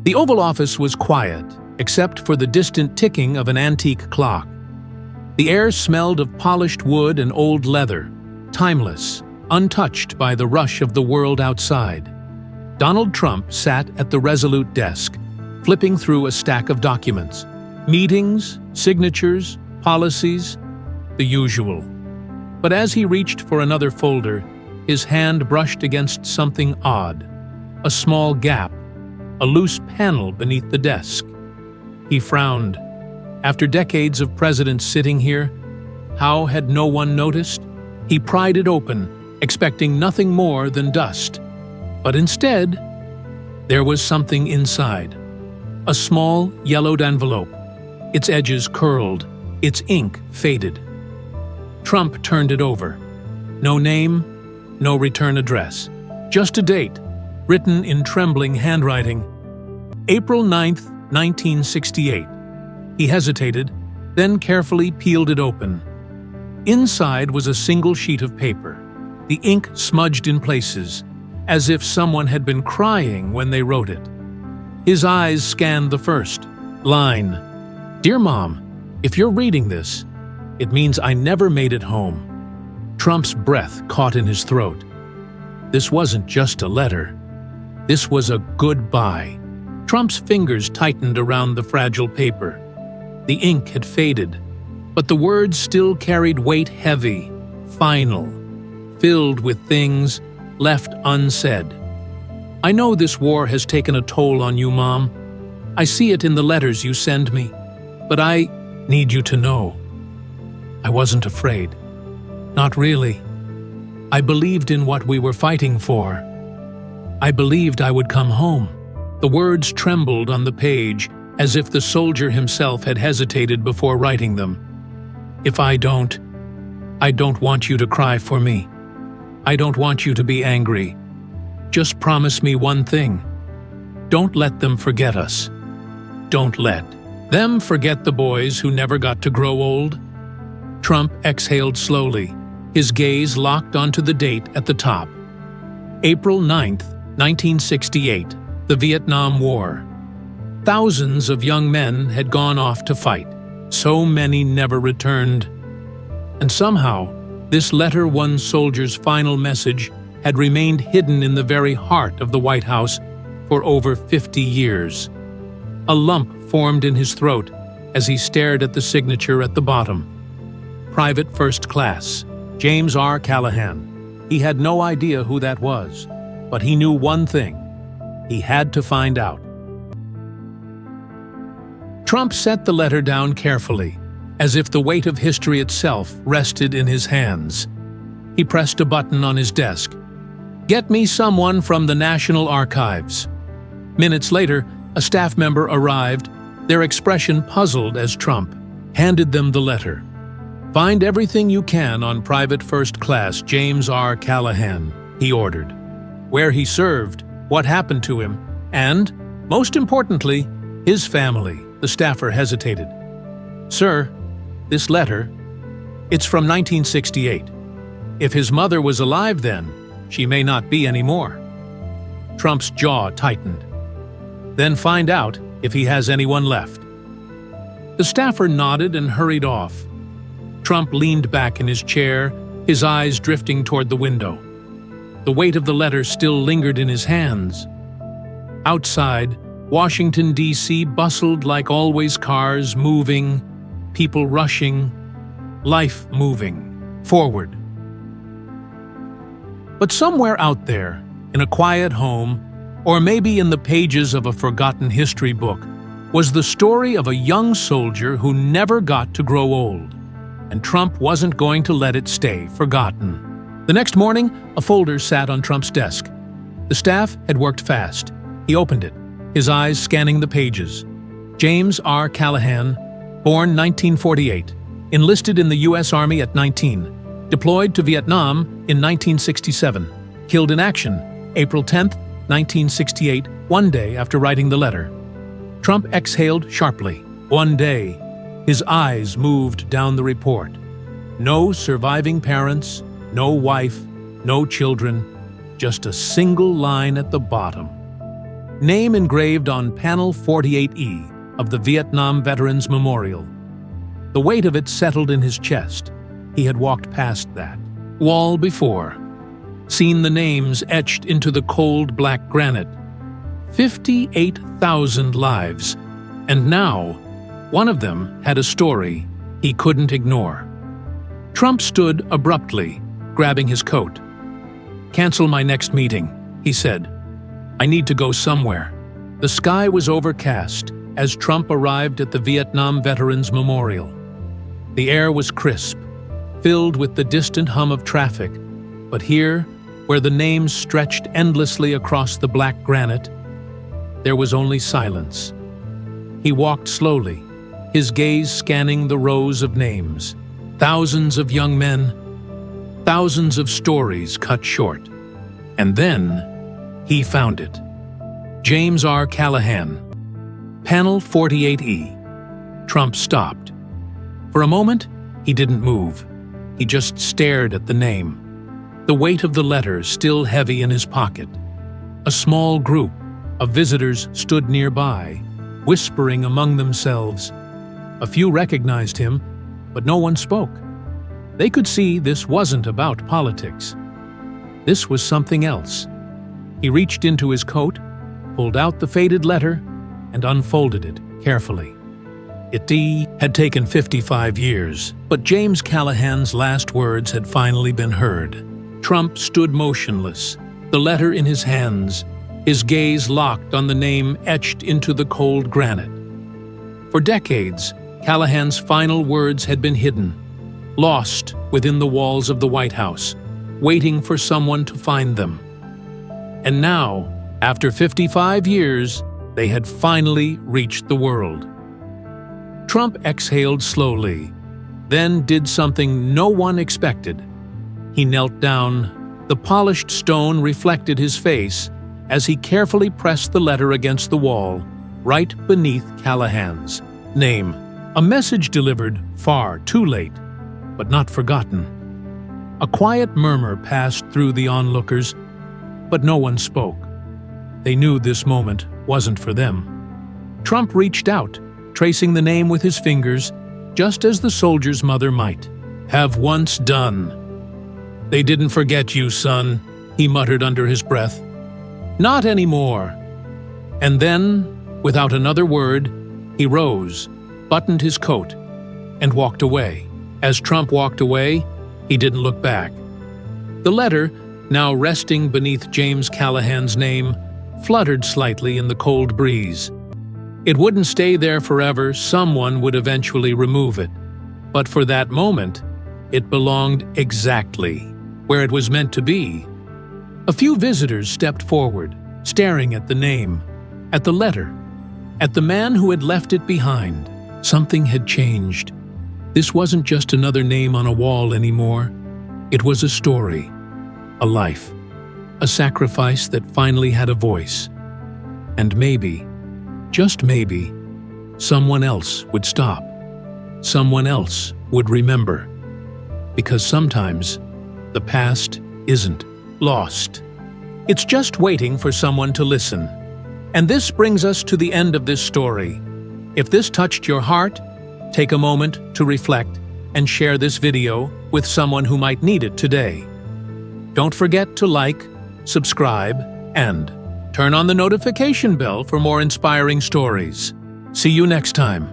The Oval Office was quiet, except for the distant ticking of an antique clock. The air smelled of polished wood and old leather, timeless, untouched by the rush of the world outside. Donald Trump sat at the Resolute desk, flipping through a stack of documents. Meetings, signatures, policies, the usual. But as he reached for another folder, his hand brushed against something odd. A small gap, a loose panel beneath the desk. He frowned. After decades of presidents sitting here, how had no one noticed? He pried it open, expecting nothing more than dust. But instead, there was something inside. A small, yellowed envelope, its edges curled, its ink faded. Trump turned it over. No name, no return address. Just a date, written in trembling handwriting. April 9th, 1968. He hesitated, then carefully peeled it open. Inside was a single sheet of paper, the ink smudged in places, as if someone had been crying when they wrote it. His eyes scanned the first line. "Dear Mom, if you're reading this, it means I never made it home." Trump's breath caught in his throat. This wasn't just a letter. This was a goodbye. Trump's fingers tightened around the fragile paper. The ink had faded, but the words still carried weight, heavy, final, filled with things left unsaid. "I know this war has taken a toll on you, Mom. I see it in the letters you send me. But I need you to know. I wasn't afraid. Not really. I believed in what we were fighting for. I believed I would come home." The words trembled on the page, as if the soldier himself had hesitated before writing them. "If I don't want you to cry for me. I don't want you to be angry. Just promise me one thing. Don't let them forget us. Don't let them forget the boys who never got to grow old." Trump exhaled slowly, his gaze locked onto the date at the top. April 9th, 1968, the Vietnam War. Thousands of young men had gone off to fight. So many never returned. And somehow, this letter, one soldier's final message, had remained hidden in the very heart of the White House for over 50 years. A lump formed in his throat as he stared at the signature at the bottom. Private First Class, James R. Callahan. He had no idea who that was, but he knew one thing. He had to find out. Trump set the letter down carefully, as if the weight of history itself rested in his hands. He pressed a button on his desk. "Get me someone from the National Archives." Minutes later, a staff member arrived, their expression puzzled as Trump handed them the letter. "Find everything you can on Private First Class James R. Callahan," he ordered. Where he served, what happened to him, and, most importantly, his family. The staffer hesitated. "Sir, this letter, it's from 1968. If his mother was alive then, she may not be anymore." Trump's jaw tightened. "Then find out if he has anyone left." The staffer nodded and hurried off. Trump leaned back in his chair, his eyes drifting toward the window. The weight of the letter still lingered in his hands. Outside, Washington, D.C. bustled like always, cars moving, people rushing, life moving forward. But somewhere out there, in a quiet home, or maybe in the pages of a forgotten history book, was the story of a young soldier who never got to grow old, and Trump wasn't going to let it stay forgotten. The next morning, a folder sat on Trump's desk. The staff had worked fast. He opened it, his eyes scanning the pages. James R. Callahan, born 1948, enlisted in the U.S. Army at 19, deployed to Vietnam in 1967, killed in action April 10, 1968, one day after writing the letter. Trump exhaled sharply. One day, his eyes moved down the report. No surviving parents, no wife, no children, just a single line at the bottom. Name engraved on panel 48E of the Vietnam Veterans Memorial. The weight of it settled in his chest. He had walked past that wall before, seen the names etched into the cold black granite. 58,000 lives, and now one of them had a story he couldn't ignore. Trump stood abruptly, grabbing his coat. "Cancel my next meeting," he said. "I need to go somewhere." The sky was overcast as Trump arrived at the Vietnam Veterans Memorial. The air was crisp, filled with the distant hum of traffic, but here, where the names stretched endlessly across the black granite, there was only silence. He walked slowly, his gaze scanning the rows of names. Thousands of young men, thousands of stories cut short. And then, he found it. James R. Callahan. Panel 48E. Trump stopped. For a moment, he didn't move. He just stared at the name, the weight of the letter still heavy in his pocket. A small group of visitors stood nearby, whispering among themselves. A few recognized him, but no one spoke. They could see this wasn't about politics. This was something else. He reached into his coat, pulled out the faded letter, and unfolded it carefully. It had taken 55 years, but James Callahan's last words had finally been heard. Trump stood motionless, the letter in his hands, his gaze locked on the name etched into the cold granite. For decades, Callahan's final words had been hidden, lost within the walls of the White House, waiting for someone to find them. And now, after 55 years, they had finally reached the world. Trump exhaled slowly, then did something no one expected. He knelt down. The polished stone reflected his face as he carefully pressed the letter against the wall, right beneath Callahan's name. A message delivered far too late, but not forgotten. A quiet murmur passed through the onlookers, but no one spoke. They knew this moment wasn't for them. Trump reached out, tracing the name with his fingers, just as the soldier's mother might have once done. "They didn't forget you, son," he muttered under his breath. "Not anymore." And then, without another word, he rose, buttoned his coat, and walked away. As Trump walked away, he didn't look back. The letter, now resting beneath James Callahan's name, fluttered slightly in the cold breeze. It wouldn't stay there forever, someone would eventually remove it. But for that moment, it belonged exactly where it was meant to be. A few visitors stepped forward, staring at the name, at the letter, at the man who had left it behind. Something had changed. This wasn't just another name on a wall anymore. It was a story, a life, a sacrifice that finally had a voice. And maybe, just maybe, someone else would stop. Someone else would remember. Because sometimes, the past isn't lost. It's just waiting for someone to listen. And this brings us to the end of this story. If this touched your heart, take a moment to reflect and share this video with someone who might need it today. Don't forget to like, subscribe, and turn on the notification bell for more inspiring stories. See you next time.